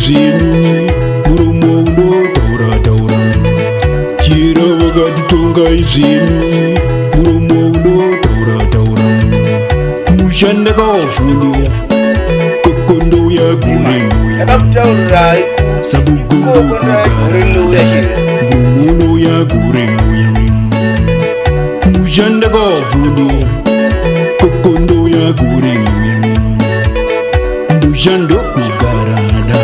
zvenyu, muromo unotaura-taura. Chira wakatitonga zvenyu, muromo unotaura-taura. Musha ndakawafundira, kokondo yagurenuya. Sabugondo kugara, muromo yagurenuya. Musha ndakawafundira, kokondo yagurenuya. Mushando kugarada,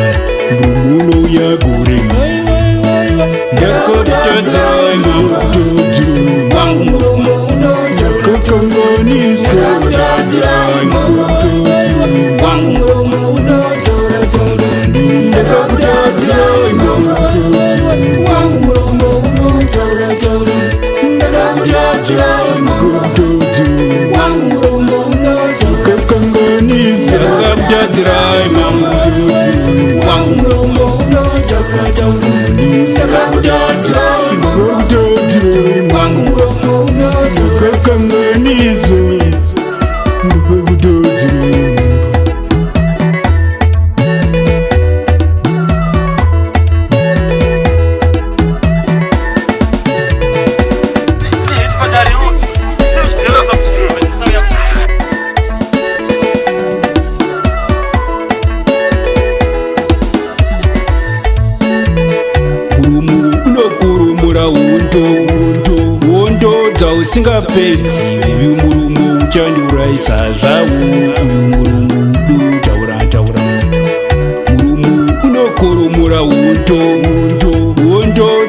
muromo yagurenuya. Ndakotadza ngakutadza wangu muromo kakanganisa. ndakakutadzira wangu muromo unotaura-taura. ndakakutadzira wangu muromo unotaura-taura. ndakakutadzira wangu muromo unotaura-taura. Kakanganisa. ndakakutadzira wangu muromo unotaura-taura. ndakakutadzira wangu muromo unotaura-taura. Kakanganisa. Hondo dzausingapedzi, uyu muromo uchandiuraisa zvawo. Uyu muromo unotaura-taura, muromo unokoromora hondo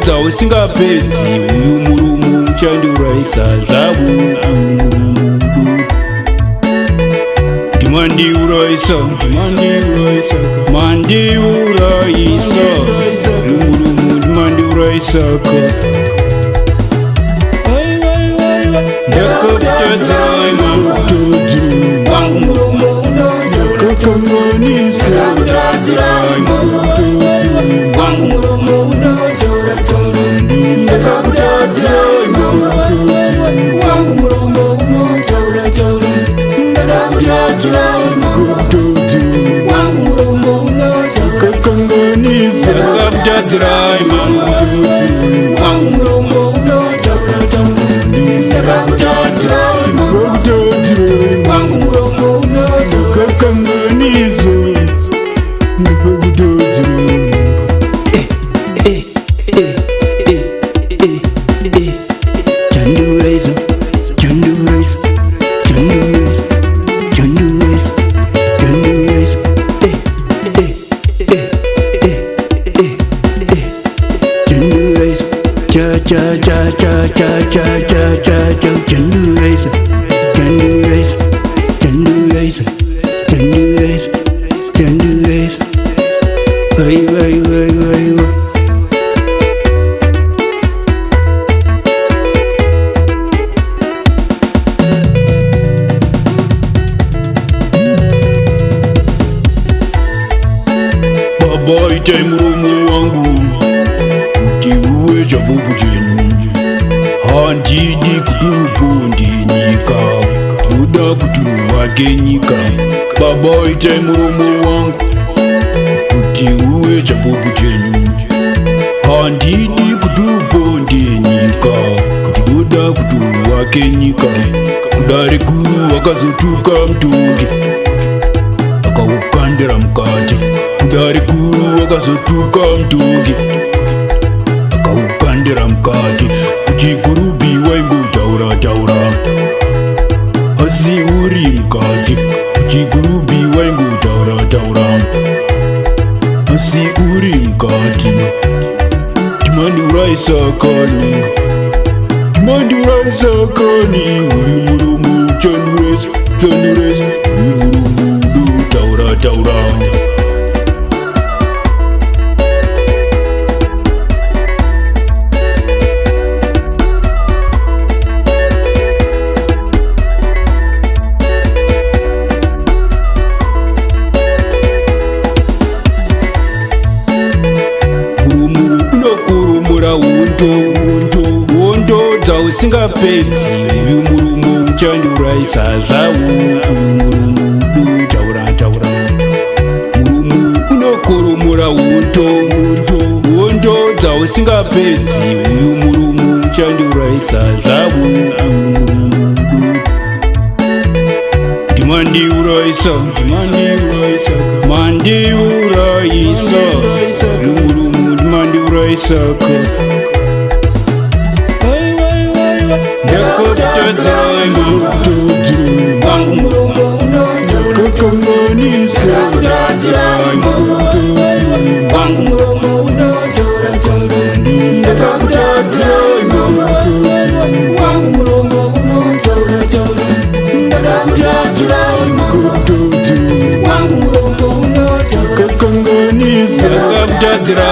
dzausingapedzi, uyu muromo uchandiuraisa zvawo. Uyu muromo ndimandiuraisa, mandiuraisa, uyu muromo ndimandiuraisaka. Ndakakutadza wangu muromo unotaura-taura. kakanganisa. ndakakutadzira wangu muromo unotaura-taura. ndakakutadzira wangu muromo unotaura-taura. ndakakutadzira wangu muromo unotaura-taura. Kakanganisa. ndakakutadzira wangu muromo unotaura-taura. ndakakutadzira wangu muromo unotaura-taura. Kakanganisa. Chanduraisa, Chanduraisa, Chanduraisa, Chanduraisa, Chanduraisa, Chanduraisa, cha cha cha cha cha cha cha cha cha, Chanduraisa, Chanduraisa, Chanduraisa, Chanduraisa, Chanduraisa, vai vai vai vai vai. Baba itai muromo wangu kuti uwe chapupu chenyu. Handidi kuti uponde nyika, toda kuti uvake nyika. Baba itai muromo wangu kuti uwe chapupu chenyu. Handidi kuti uponde nyika, toda kuti uvake nyika. Kudare guru wakazotuka mtungi akaukandira mukati. Kudare guru wakazotuka mtungi akaukandira mukati. Kuchigurubi waingotaura-taura asi uri mukati. Kuchigurubi waingotaura-taura asi uri mukati. Timandiuraisa kani, timandiuraisa kani. Uyu muromo uchanduraisa, uchanduraisa. Uyu muromo unotaura-taura. Hondo dzausingapedzi, uyu muromo uchandiuraisa zvawo. Uyu muromo unotaura-taura, muromo unokoromora wondo dzausingapedzi uyu murumu uchandiuraisa zvavo mandiuraisa uyu murumu mandiuraisaka ndakakutadza wangu muromo unotora wangu muromo unotora ndakakutadzira wangu muromo unotora ndakakutadzira wangu muromo unotora ndakakutadzira